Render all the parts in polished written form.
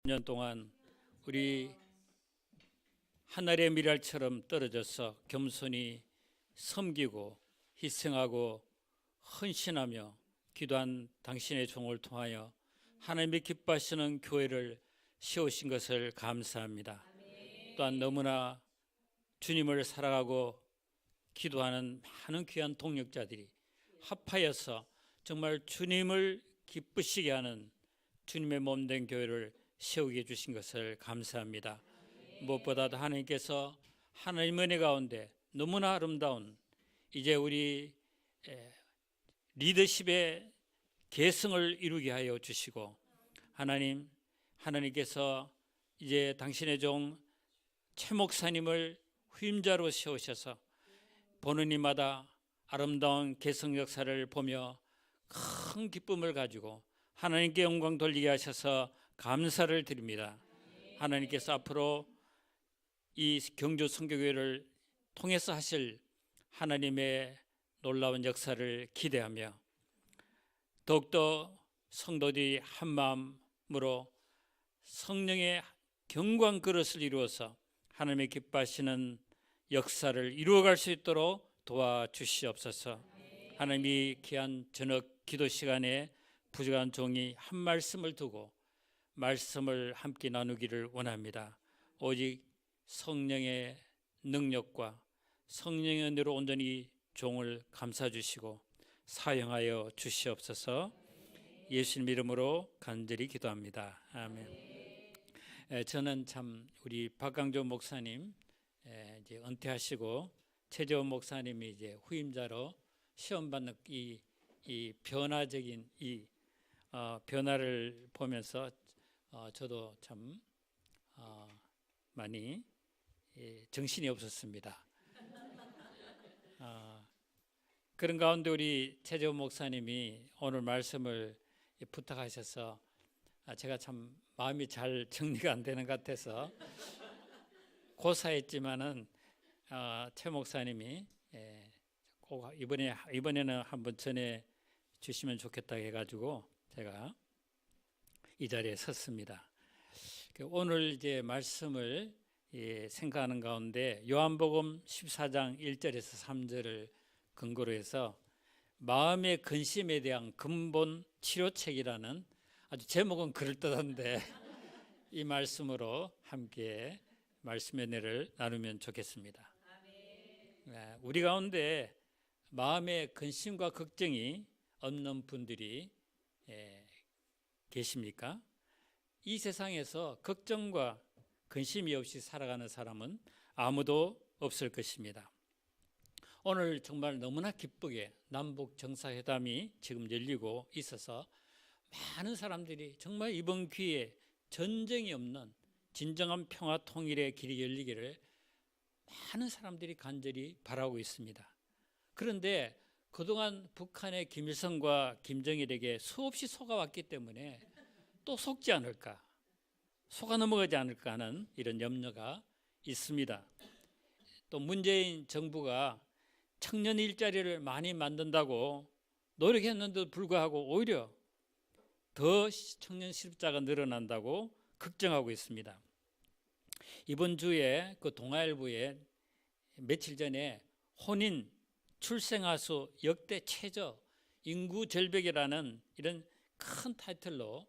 년 동안 우리 하늘의 미랄처럼 떨어져서 겸손히 섬기고 희생하고 헌신하며 기도한 당신의 종을 통하여 하나님이 기뻐하시는 교회를 세우신 것을 감사합니다. 또한 너무나 주님을 사랑하고 기도하는 많은 귀한 동역자들이 합하여서 정말 주님을 기쁘시게 하는 주님의 몸된 교회를 세우게 해주신 것을 감사합니다. 무엇보다도 하나님께서 하나님의 은혜 가운데 너무나 아름다운 이제 우리 리더십의 계승을 이루게 하여 주시고, 하나님께서 이제 당신의 종 최 목사님을 후임자로 세우셔서 보는 이마다 아름다운 계승 역사를 보며 큰 기쁨을 가지고 하나님께 영광 돌리게 하셔서 감사를 드립니다. 하나님께서 앞으로 이 경주 선교교회를 통해서 하실 하나님의 놀라운 역사를 기대하며 더욱더 성도들이 한 마음으로 성령의 경광 그릇을 이루어서 하나님의 기뻐하시는 역사를 이루어갈 수 있도록 도와주시옵소서. 하나님이 귀한 저녁 기도 시간에 부족한 종이 한 말씀을 두고 말씀을 함께 나누기를 원합니다. 오직 성령의 능력과 성령의 은혜로 온전히 종을 감싸주시고 사용하여 주시옵소서. 예수님 이름으로 간절히 기도합니다. 아멘. 저는 참 우리 박강조 목사님 이제 은퇴하시고 최재원 목사님이 이제 후임자로 시험받는 이 변화적인 변화를 보면서 저도 참 많이 정신이 없었습니다. 그런 가운데 우리 최재원 목사님이 오늘 말씀을 부탁하셔서 제가 참 마음이 잘 정리가 안 되는 것 같아서 고사했지만은 최 목사님이 꼭 이번에는 한번 전해 주시면 좋겠다 해가지고 제가 이 자리에 섰습니다. 오늘 이제 말씀을 생각하는 가운데 요한복음 14장 1절에서 3절을 근거로 해서 마음의 근심에 대한 근본 치료책이라는, 아주 제목은 그럴듯한데 이 말씀으로 함께 말씀의 은혜를 나누면 좋겠습니다. 우리 가운데 마음의 근심과 걱정이 없는 분들이 계십니까? 이 세상에서 걱정과 근심이 없이 살아가는 사람은 아무도 없을 것입니다. 오늘 정말 너무나 기쁘게 남북 정상회담이 지금 열리고 있어서 많은 사람들이 정말 이번 기회에 전쟁이 없는 진정한 평화 통일의 길이 열리기를 많은 사람들이 간절히 바라고 있습니다. 그런데 그동안 북한의 김일성과 김정일에게 수없이 속아왔기 때문에 또 속지 않을까, 속아 넘어가지 않을까 하는 이런 염려가 있습니다. 또 문재인 정부가 청년 일자리를 많이 만든다고 노력했는데도 불구하고 오히려 더 청년 실업자가 늘어난다고 걱정하고 있습니다. 이번 주에 그 동아일보에 며칠 전에 혼인 출생아 수 역대 최저 인구 절벽이라는 이런 큰 타이틀로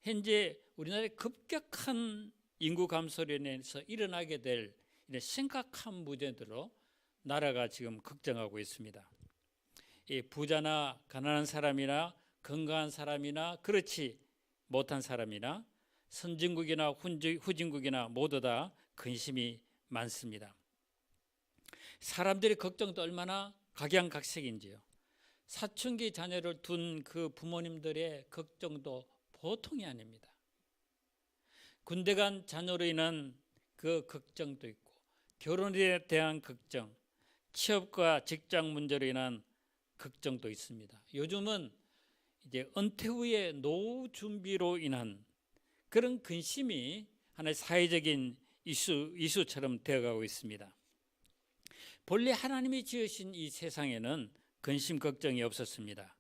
현재 우리나라의 급격한 인구 감소로 인해서 일어나게 될 이런 심각한 문제들로 나라가 지금 걱정하고 있습니다. 이 부자나 가난한 사람이나 건강한 사람이나 그렇지 못한 사람이나 선진국이나 후진국이나 모두 다 근심이 많습니다. 사람들의 걱정도 얼마나 각양각색인지요. 사춘기 자녀를 둔 그 부모님들의 걱정도 보통이 아닙니다. 군대 간 자녀로 인한 그 걱정도 있고, 결혼에 대한 걱정, 취업과 직장 문제로 인한 걱정도 있습니다. 요즘은 이제 은퇴 후에 노후 준비로 인한 그런 근심이 하나의 사회적인 이슈처럼 되어가고 있습니다. 본래 하나님이 지으신 이 세상에는 근심 걱정이 없었습니다.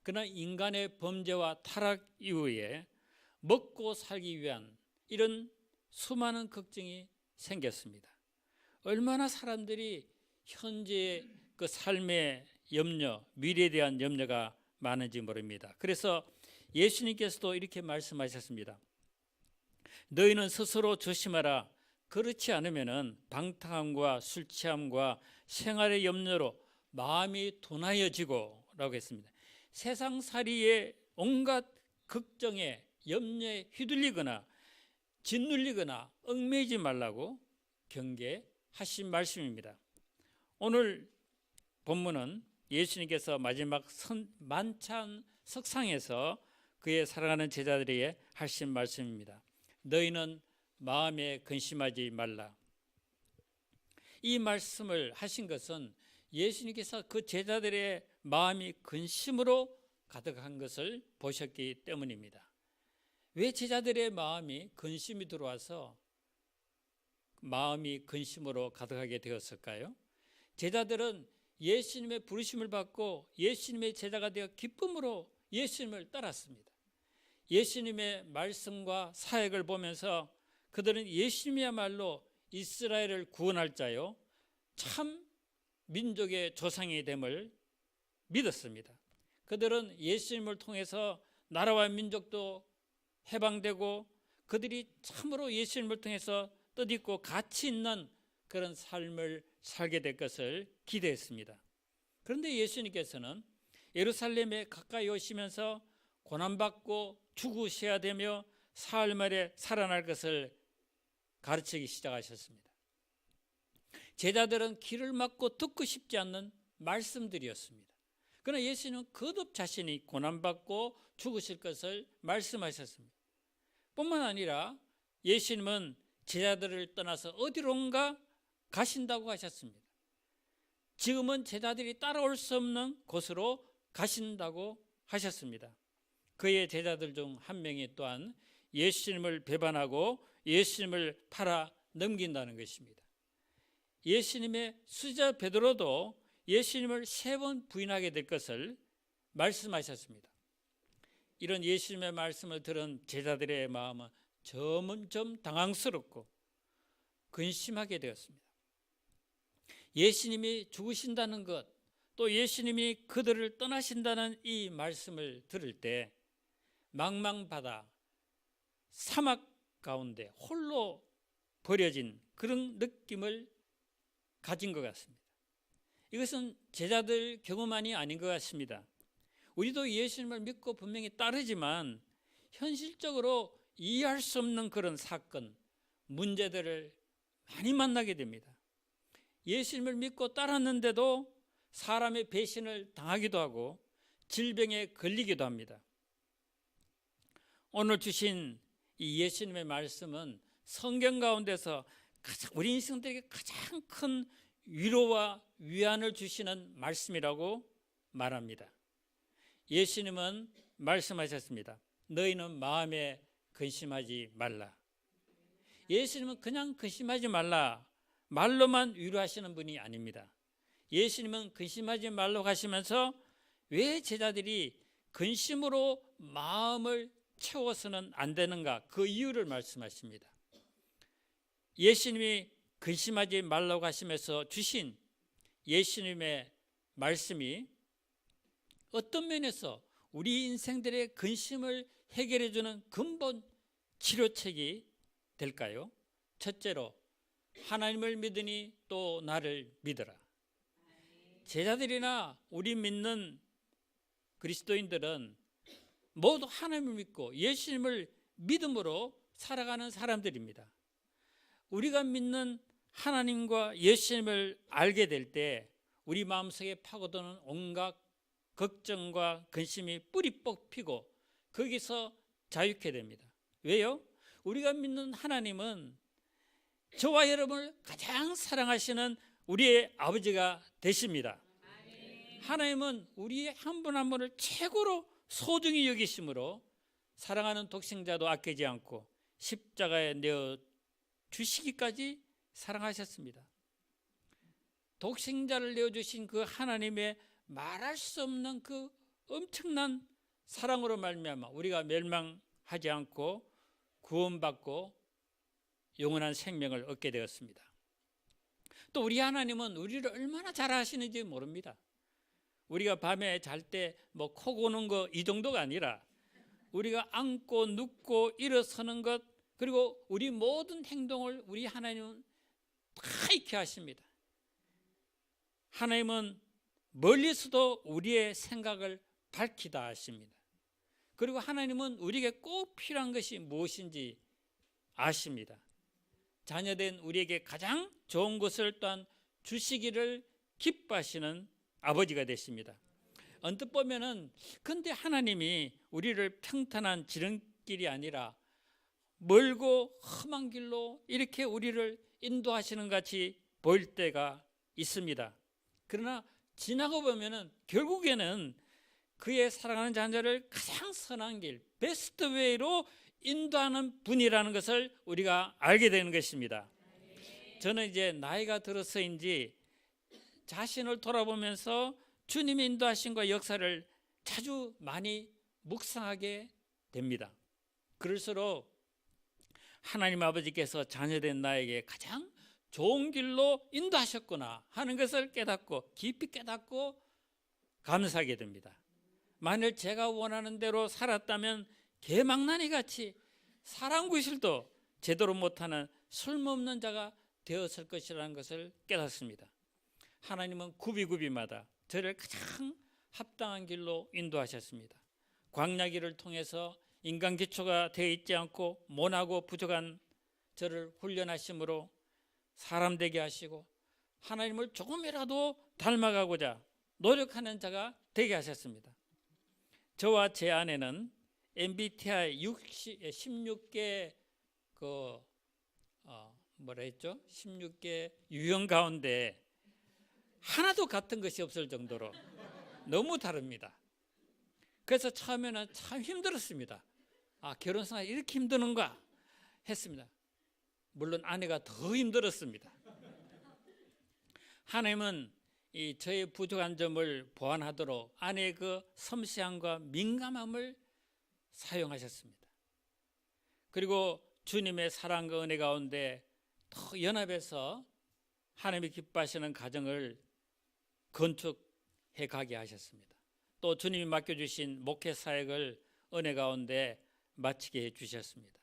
그러나 인간의 범죄와 타락 이후에 먹고 살기 위한 이런 수많은 걱정이 생겼습니다. 얼마나 사람들이 현재의 그 삶의 염려, 미래에 대한 염려가 많은지 모릅니다. 그래서 예수님께서도 이렇게 말씀하셨습니다. 너희는 스스로 조심하라. 그렇지 않으면 방탕함과 술 취함과 생활의 염려로 마음이 둔하여지고 라고 했습니다. 세상살이의 온갖 걱정에 염려에 휘둘리거나 짓눌리거나 얽매이지 말라고 경계하신 말씀입니다. 오늘 본문은 예수님께서 마지막 만찬 석상에서 그의 사랑하는 제자들에게 하신 말씀입니다. 너희는 마음에 근심하지 말라. 이 말씀을 하신 것은 예수님께서 그 제자들의 마음이 근심으로 가득한 것을 보셨기 때문입니다. 왜 제자들의 마음이 근심이 들어와서 마음이 근심으로 가득하게 되었을까요? 제자들은 예수님의 부르심을 받고 예수님의 제자가 되어 기쁨으로 예수님을 따랐습니다. 예수님의 말씀과 사역을 보면서 그들은 예수님이야말로 이스라엘을 구원할 자요 참 민족의 조상이 됨을 믿었습니다. 그들은 예수님을 통해서 나라와 민족도 해방되고 그들이 참으로 예수님을 통해서 뜻있고 가치 있는 그런 삶을 살게 될 것을 기대했습니다. 그런데 예수님께서는 예루살렘에 가까이 오시면서 고난받고 죽으셔야 되며 사흘 만에 살아날 것을 가르치기 시작하셨습니다. 제자들은 귀를 막고 듣고 싶지 않는 말씀들이었습니다. 그러나 예수님은 거듭 자신이 고난받고 죽으실 것을 말씀하셨습니다. 뿐만 아니라 예수님은 제자들을 떠나서 어디론가 가신다고 하셨습니다. 지금은 제자들이 따라올 수 없는 곳으로 가신다고 하셨습니다. 그의 제자들 중 한 명이 또한 예수님을 배반하고 예수님을 팔아 넘긴다는 것입니다. 예수님의 수제자 베드로도 예수님을 3번 부인하게 될 것을 말씀하셨습니다. 이런 예수님의 말씀을 들은 제자들의 마음은 점점 당황스럽고 근심하게 되었습니다. 예수님이 죽으신다는 것, 또 예수님이 그들을 떠나신다는 이 말씀을 들을 때 망망바다, 사막 가운데 홀로 버려진 그런 느낌을 가진 것 같습니다. 이것은 제자들 경험만이 아닌 것 같습니다. 우리도 예수님을 믿고 분명히 따르지만 현실적으로 이해할 수 없는 그런 사건, 문제들을 많이 만나게 됩니다. 예수님을 믿고 따랐는데도 사람의 배신을 당하기도 하고 질병에 걸리기도 합니다. 오늘 주신 이 예수님의 말씀은 성경 가운데서 우리 인생들에게 가장 큰 위로와 위안을 주시는 말씀이라고 말합니다. 예수님은 말씀하셨습니다. 너희는 마음에 근심하지 말라. 예수님은 그냥 근심하지 말라 말로만 위로하시는 분이 아닙니다. 예수님은 근심하지 말라고 하시면서 왜 제자들이 근심으로 마음을 채워서는 안 되는가, 그 이유를 말씀하십니다. 예수님이 근심하지 말라고 하시면서 주신 예수님의 말씀이 어떤 면에서 우리 인생들의 근심을 해결해 주는 근본 치료책이 될까요? 첫째로 하나님을 믿으니 또 나를 믿어라. 제자들이나 우리 믿는 그리스도인들은 모두 하나님을 믿고 예수님을 믿음으로 살아가는 사람들입니다. 우리가 믿는 하나님과 예수님을 알게 될 때 우리 마음속에 파고드는 온갖 걱정과 근심이 뿌리 뽑히고 거기서 자유케 됩니다. 왜요? 우리가 믿는 하나님은 저와 여러분을 가장 사랑하시는 우리의 아버지가 되십니다. 하나님은 우리의 한 분 한 분을 최고로 소중히 여기심으로 사랑하는 독생자도 아끼지 않고 십자가에 내어 주시기까지 사랑하셨습니다. 독생자를 내어주신 그 하나님의 말할 수 없는 그 엄청난 사랑으로 말미암아 우리가 멸망하지 않고 구원받고 영원한 생명을 얻게 되었습니다. 또 우리 하나님은 우리를 얼마나 잘 아시는지 모릅니다. 우리가 밤에 잘 때 뭐 코 고는 거 이 정도가 아니라 우리가 앉고 눕고 일어서는 것, 그리고 우리 모든 행동을 우리 하나님은 다 익히 하십니다. 하나님은 멀리서도 우리의 생각을 밝히다 하십니다. 그리고 하나님은 우리에게 꼭 필요한 것이 무엇인지 아십니다. 자녀된 우리에게 가장 좋은 것을 또한 주시기를 기뻐하시는 아버지가 되십니다. 언뜻 보면은 근데 하나님이 우리를 평탄한 지름길이 아니라 멀고 험한 길로 이렇게 우리를 인도하시는 같이 보일 때가 있습니다. 그러나 지나고 보면은 결국에는 그의 사랑하는 자녀를 가장 선한 길, 베스트 웨이로 인도하는 분이라는 것을 우리가 알게 되는 것입니다. 저는 이제 나이가 들어서인지 자신을 돌아보면서 주님의 인도하심과 역사를 자주 많이 묵상하게 됩니다. 그럴수록 하나님 아버지께서 자녀된 나에게 가장 좋은 길로 인도하셨구나 하는 것을 깨닫고 깊이 깨닫고 감사하게 됩니다. 만일 제가 원하는 대로 살았다면 개망나니 같이 사랑구실도 제대로 못하는 쓸모없는 자가 되었을 것이라는 것을 깨닫습니다. 하나님은 구비구비마다 저를 가장 합당한 길로 인도하셨습니다. 광야길을 통해서 인간 기초가 되어 있지 않고 모나고 부족한 저를 훈련하심으로 사람 되게 하시고 하나님을 조금이라도 닮아가고자 노력하는 자가 되게 하셨습니다. 저와 제 아내는 MBTI 16개 16개 유형 가운데 하나도 같은 것이 없을 정도로 너무 다릅니다. 그래서 처음에는 참 힘들었습니다. 결혼 생활이 이렇게 힘드는가 했습니다. 물론 아내가 더 힘들었습니다. 하나님은 이 저의 부족한 점을 보완하도록 아내의 그 섬세함과 민감함을 사용하셨습니다. 그리고 주님의 사랑과 은혜 가운데 더 연합해서 하나님이 기뻐하시는 가정을 건축해 가게 하셨습니다. 또 주님이 맡겨주신 목회 사역을 은혜 가운데 마치게 해주셨습니다.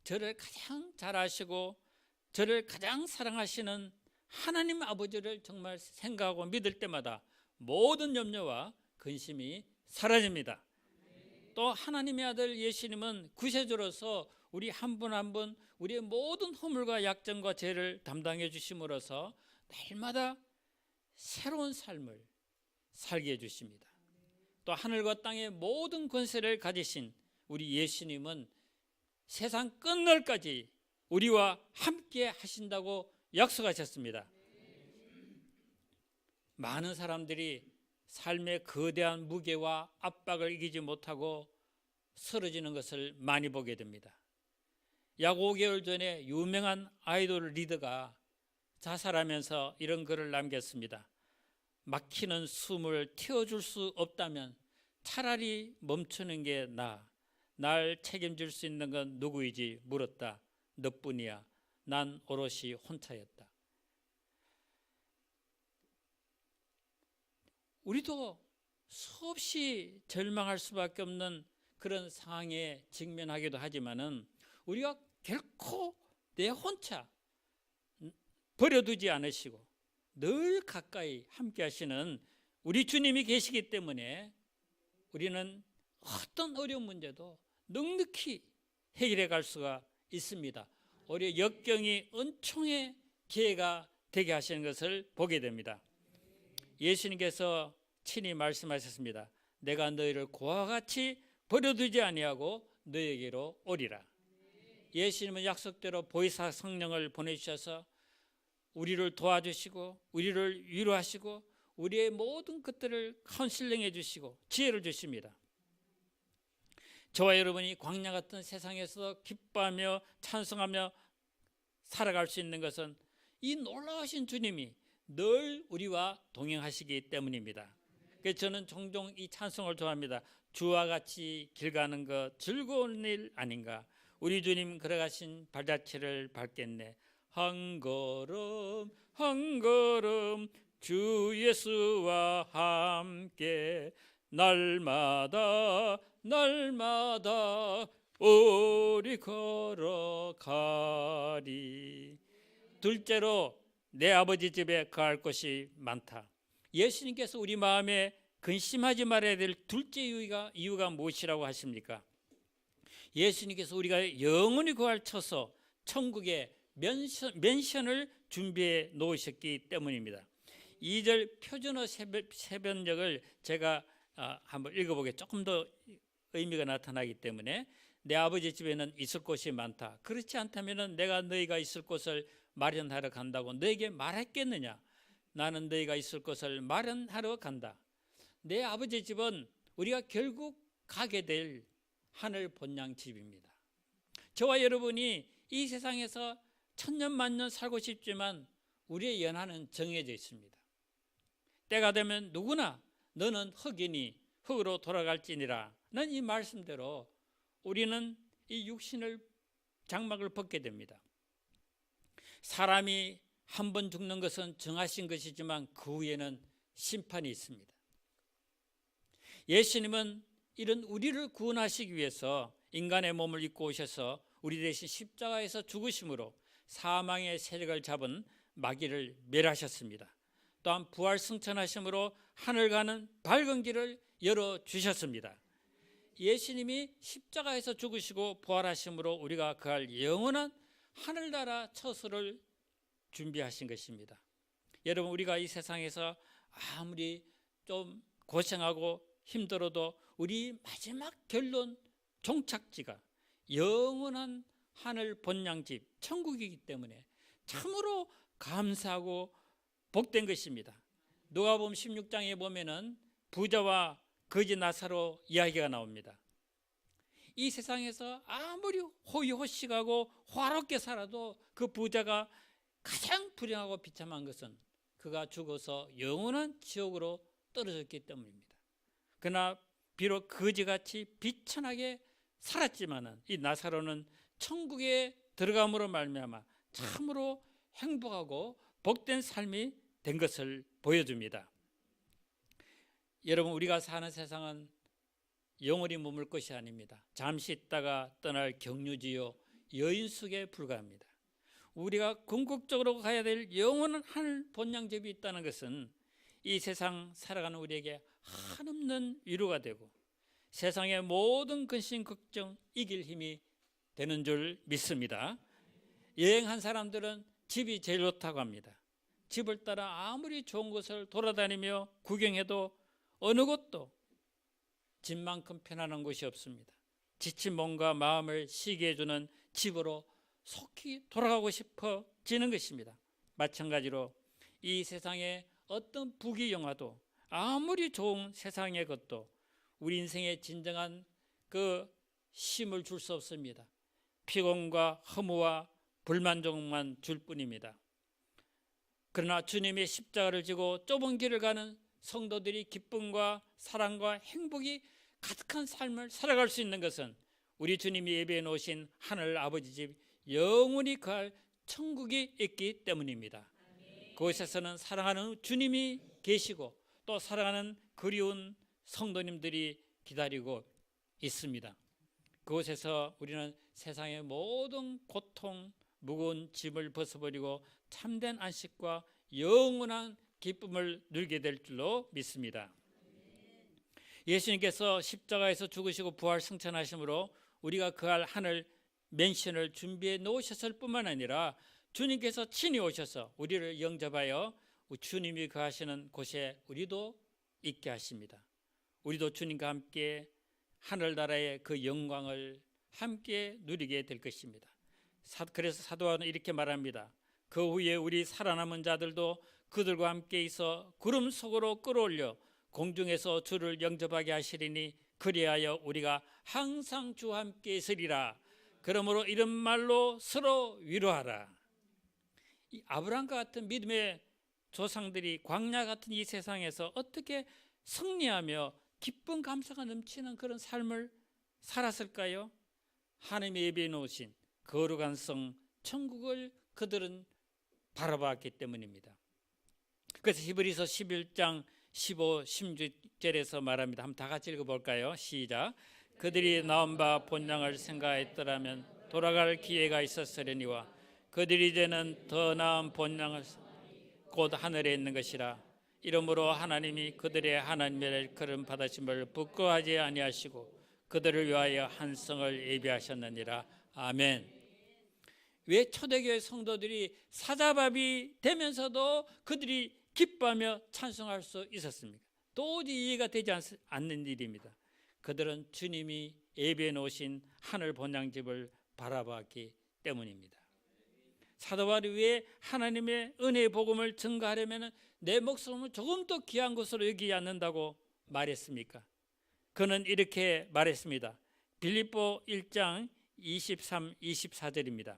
저를 가장 잘 아시고 저를 가장 사랑하시는 하나님 아버지를 정말 생각하고 믿을 때마다 모든 염려와 근심이 사라집니다. 또 하나님의 아들 예수님은 구세주로서 우리 한 분 한 분 우리의 모든 허물과 약점과 죄를 담당해 주심으로써 날마다 새로운 삶을 살게 해주십니다. 또 하늘과 땅의 모든 권세를 가지신 우리 예수님은 세상 끝날까지 우리와 함께 하신다고 약속하셨습니다. 많은 사람들이 삶의 거대한 무게와 압박을 이기지 못하고 쓰러지는 것을 많이 보게 됩니다. 약 5개월 전에 유명한 아이돌 리더가 자살하면서 이런 글을 남겼습니다. 막히는 숨을 틔워줄 수 없다면 차라리 멈추는 게 나아. 날 책임질 수 있는 건 누구이지 물었다. 너뿐이야. 난 오롯이 혼자였다. 우리도 수없이 절망할 수밖에 없는 그런 상황에 직면하기도 하지만은 우리가 결코 내 혼자 버려두지 않으시고 늘 가까이 함께 하시는 우리 주님이 계시기 때문에 우리는 어떤 어려운 문제도 넉넉히 해결해 갈 수가 있습니다. 오히려 역경이 은총의 기회가 되게 하시는 것을 보게 됩니다. 예수님께서 친히 말씀하셨습니다. 내가 너희를 고와 같이 버려두지 아니하고 너희에게로 오리라. 예수님은 약속대로 보혜사 성령을 보내주셔서 우리를 도와주시고 우리를 위로하시고 우리의 모든 것들을 카운슬링해 주시고 지혜를 주십니다. 저와 여러분이 광야 같은 세상에서 기뻐하며 찬송하며 살아갈 수 있는 것은 이 놀라우신 주님이 늘 우리와 동행하시기 때문입니다. 그래서 저는 종종 이 찬송을 좋아합니다. 주와 같이 길 가는 것 즐거운 일 아닌가. 우리 주님 걸어가신 발자취를 밟겠네. 한 걸음 한 걸음 주 예수와 함께 날마다 날마다 우리 걸어가리. 둘째로 내 아버지 집에 거할 곳이 많다. 예수님께서 우리 마음에 근심하지 말아야 될 둘째 이유가 무엇이라고 하십니까? 예수님께서 우리가 영원히 거할 처소 천국의 맨션을 준비해 놓으셨기 때문입니다. 2절 표준어 세변력을 제가 한번 읽어보게 조금 더 의미가 나타나기 때문에 내 아버지 집에는 있을 곳이 많다. 그렇지 않다면 내가 너희가 있을 곳을 마련하러 간다고 너에게 말했겠느냐? 나는 너희가 있을 곳을 마련하러 간다. 내 아버지 집은 우리가 결국 가게 될 하늘 본향 집입니다. 저와 여러분이 이 세상에서 천년 만년 살고 싶지만 우리의 연한은 정해져 있습니다. 때가 되면 누구나 너는 흙이니 흙으로 돌아갈지니라. 는 이 말씀대로 우리는 이 육신을 장막을 벗게 됩니다. 사람이 한 번 죽는 것은 정하신 것이지만 그 후에는 심판이 있습니다. 예수님은 이런 우리를 구원하시기 위해서 인간의 몸을 입고 오셔서 우리 대신 십자가에서 죽으심으로 사망의 세력을 잡은 마귀를 멸하셨습니다. 또한 부활 승천하심으로 하늘 가는 밝은 길을 열어주셨습니다. 예수님이 십자가에서 죽으시고 부활하심으로 우리가 거할 영원한 하늘나라 처소를 준비하신 것입니다. 여러분, 우리가 이 세상에서 아무리 좀 고생하고 힘들어도 우리 마지막 결론 종착지가 영원한 하늘 본향집 천국이기 때문에 참으로 감사하고 복된 것입니다. 누가복음 16장에 보면은 부자와 거지 나사로 이야기가 나옵니다. 이 세상에서 아무리 호의호식하고 화롭게 살아도 그 부자가 가장 불행하고 비참한 것은 그가 죽어서 영원한 지옥으로 떨어졌기 때문입니다. 그러나 비록 거지같이 비천하게 살았지만은 이 나사로는 천국에 들어감으로 말미암아 참으로 행복하고 복된 삶이 된 것을 보여줍니다. 여러분, 우리가 사는 세상은 영원히 머물 것이 아닙니다. 잠시 있다가 떠날 경유지요 여인숙에 불과합니다. 우리가 궁극적으로 가야 될 영원한 하늘 본향집이 있다는 것은 이 세상 살아가는 우리에게 한없는 위로가 되고 세상의 모든 근심 걱정 이길 힘이 되는 줄 믿습니다. 여행한 사람들은 집이 제일 좋다고 합니다. 집을 따라 아무리 좋은 곳을 돌아다니며 구경해도 어느 곳도 집만큼 편안한 곳이 없습니다. 지친 몸과 마음을 쉬게 해주는 집으로 속히 돌아가고 싶어지는 것입니다. 마찬가지로 이 세상의 어떤 부귀영화도 아무리 좋은 세상의 것도 우리 인생의 진정한 그 쉼을 줄 수 없습니다. 피곤과 허무와 불만족만 줄 뿐입니다. 그러나 주님의 십자가를 지고 좁은 길을 가는 성도들이 기쁨과 사랑과 행복이 가득한 삶을 살아갈 수 있는 것은 우리 주님이 예배해 놓으신 하늘 아버지 집 영원히 거할 천국이 있기 때문입니다. 그곳에서는 사랑하는 주님이 계시고 또 사랑하는 그리운 성도님들이 기다리고 있습니다. 그곳에서 우리는 세상의 모든 고통, 무거운 짐을 벗어버리고 참된 안식과 영원한 기쁨을 누리게 될 줄로 믿습니다. 예수님께서 십자가에서 죽으시고 부활 승천하심으로 우리가 거할 하늘 맨션을 준비해 놓으셨을 뿐만 아니라 주님께서 친히 오셔서 우리를 영접하여 주님이 거하시는 곳에 우리도 있게 하십니다. 우리도 주님과 함께 하늘나라의 그 영광을 함께 누리게 될 것입니다. 그래서 사도 바울은 이렇게 말합니다. 그 후에 우리 살아남은 자들도 그들과 함께 있어 구름 속으로 끌어올려 공중에서 주를 영접하게 하시리니 그리하여 우리가 항상 주와 함께 있으리라. 그러므로 이런 말로 서로 위로하라. 이 아브라함과 같은 믿음의 조상들이 광야 같은 이 세상에서 어떻게 승리하며 기쁨 감사가 넘치는 그런 삶을 살았을까요? 하나님의 예비해 놓으신 거룩한 성 천국을 그들은 바라봤기 때문입니다. 그래서 히브리서 11장 15, 16절에서 말합니다. 한번 다 같이 읽어볼까요? 시작. 그들이 나온 바 본향을 생각했더라면 돌아갈 기회가 있었으려니와 그들이 이제는 더 나은 본향을 곧 하늘에 있는 것이라. 이러므로 하나님이 그들의 하나님의 그런 받으심을 부끄러워하지 아니하시고 그들을 위하여 한 성을 예비하셨느니라. 아멘. 왜 초대교회 성도들이 사자밥이 되면서도 그들이 기뻐하며 찬송할 수 있었습니까? 도저히 이해가 되지 않는 일입니다. 그들은 주님이 예비해 놓으신 하늘 본향집을 바라봤기 때문입니다. 사도 바울이 왜 하나님의 은혜의 복음을 증거하려면 내 목숨을 조금 더 귀한 것으로 여기지 않는다고 말했습니까? 그는 이렇게 말했습니다. 빌립보 1장 23, 24절입니다.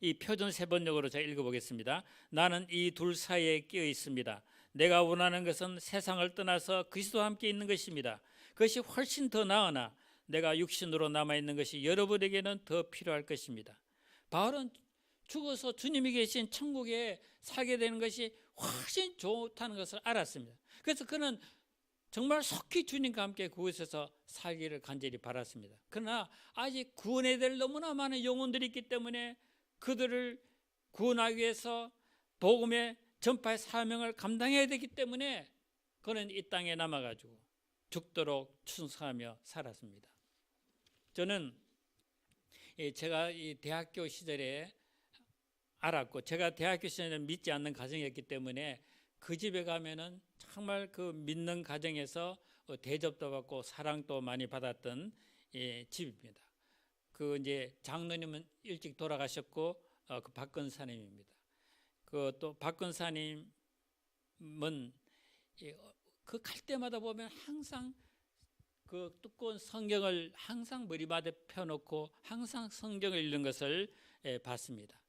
이 표준 세번역으로 제가 읽어보겠습니다. 나는 이 둘 사이에 끼어 있습니다. 내가 원하는 것은 세상을 떠나서 그리스도와 함께 있는 것입니다. 그것이 훨씬 더 나으나 내가 육신으로 남아있는 것이 여러분에게는 더 필요할 것입니다. 바울은 죽어서 주님이 계신 천국에 살게 되는 것이 훨씬 좋다는 것을 알았습니다. 그래서 그는 정말 속히 주님과 함께 그곳에서 살기를 간절히 바랐습니다. 그러나 아직 구원해야 될 너무나 많은 영혼들이 있기 때문에 그들을 구원하기 위해서 복음의 전파의 사명을 감당해야 되기 때문에 그는 이 땅에 남아가지고 죽도록 충성하며 살았습니다. 저는 제가 이 대학교 시절에 알았고, 제가 대학교 시절에 믿지 않는 가정이었기 때문에 그 집에 가면은 정말 그 믿는 가정에서 대접도 받고 사랑도 많이 받았던 집입니다. 그 이제 장로님은 일찍 돌아가셨고 그 박근사님입니다. 그 또 박근사님은 그 갈 때마다 보면 항상 그 두꺼운 성경을 항상 머리맡에 펴놓고 항상 성경을 읽는 것을 봤습니다.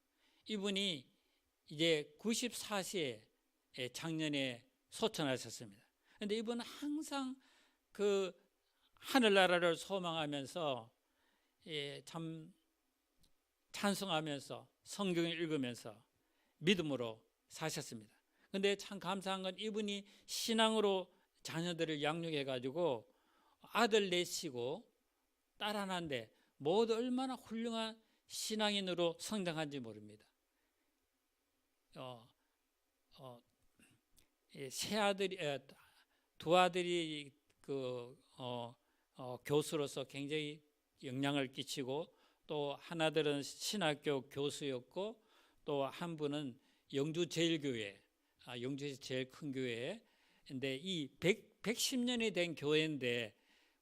이분이 이제 94세에 작년에 소천하셨습니다. 그런데 이분은 항상 그 하늘나라를 소망하면서 참 찬송하면서 성경을 읽으면서 믿음으로 사셨습니다. 그런데 참 감사한 건 이분이 신앙으로 자녀들을 양육해 가지고 아들 넷이고 딸 하나인데 모두 얼마나 훌륭한 신앙인으로 성장한지 모릅니다. 세 아들이 두 아들이 교수로서 굉장히 영향을 끼치고 또 하나들은 신학교 교수였고 또 한 분은 영주 제일교회, 영주에서 제일 큰 교회인데 이 110년이 된 교회인데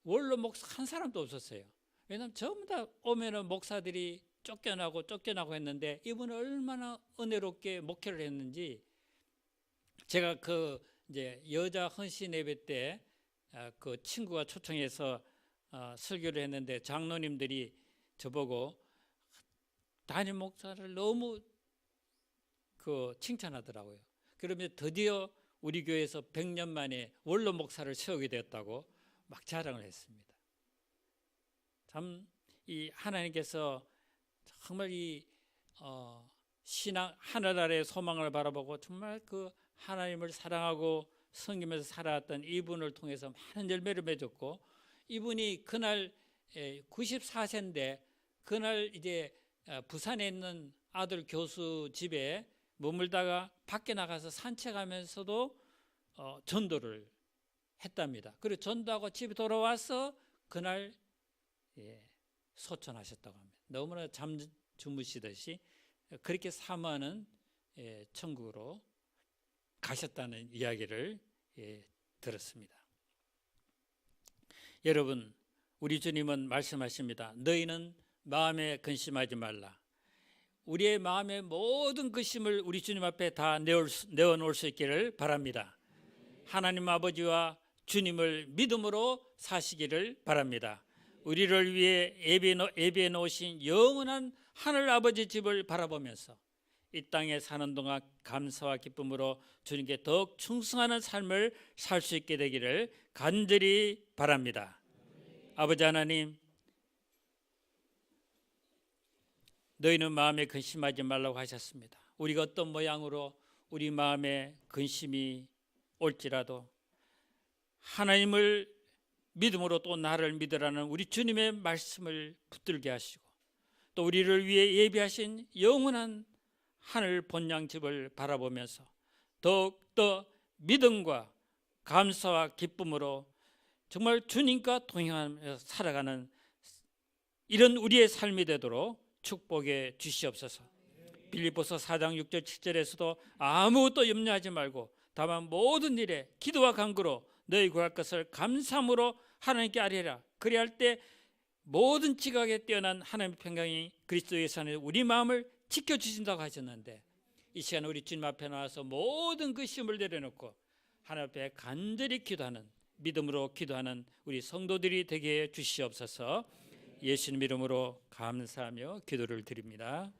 원로 목사 한 사람도 없었어요. 왜냐하면 전부 다 오면은 목사들이 쫓겨나고 했는데 이분은 얼마나 은혜롭게 목회를 했는지 제가 그 이제 여자 헌신 예배 때 그 친구가 초청해서 설교를 했는데 장로님들이 저보고 담임 목사를 너무 그 칭찬하더라고요. 그러면 드디어 우리 교회에서 100년 만에 원로 목사를 세우게 되었다고 막 자랑을 했습니다. 참 이 하나님께서 정말 이 신앙 하늘 아래 소망을 바라보고 정말 그 하나님을 사랑하고 섬기면서 살아왔던 이분을 통해서 많은 열매를 맺었고 이분이 그날 94세인데 그날 이제 부산에 있는 아들 교수 집에 머물다가 밖에 나가서 산책하면서도 전도를 했답니다. 그리고 전도하고 집에 돌아와서 그날 소천하셨다고 합니다. 너무나 잠 주무시듯이 그렇게 사모하는 천국으로 가셨다는 이야기를 들었습니다. 여러분, 우리 주님은 말씀하십니다. 너희는 마음에 근심하지 말라. 우리의 마음의 모든 근심을 우리 주님 앞에 다 내어놓을 수 있기를 바랍니다. 하나님 아버지와 주님을 믿음으로 사시기를 바랍니다. 우리를 위해 예비해 놓으신 영원한 하늘 아버지 집을 바라보면서 이 땅에 사는 동안 감사와 기쁨으로 주님께 더욱 충성하는 삶을 살 수 있게 되기를 간절히 바랍니다. 아버지 하나님, 너희는 마음에 근심하지 말라고 하셨습니다. 우리가 어떤 모양으로 우리 마음에 근심이 올지라도 하나님을 믿음으로 또 나를 믿으라는 우리 주님의 말씀을 붙들게 하시고 또 우리를 위해 예비하신 영원한 하늘 본향집을 바라보면서 더욱더 믿음과 감사와 기쁨으로 정말 주님과 동행하면서 살아가는 이런 우리의 삶이 되도록 축복해 주시옵소서. 빌립보서 4장 6절 7절에서도 아무것도 염려하지 말고 다만 모든 일에 기도와 간구로 너희 구할 것을 감사함으로 하나님께 아뢰라. 그리할 때 모든 지각에 뛰어난 하나님의 평강이 그리스도 예수 안에 우리 마음을 지켜주신다고 하셨는데 이 시간 우리 주님 앞에 나와서 모든 그 시험을 내려놓고 하나님 앞에 간절히 기도하는 믿음으로 기도하는 우리 성도들이 되게 해 주시옵소서. 예수님 이름으로 감사하며 기도를 드립니다.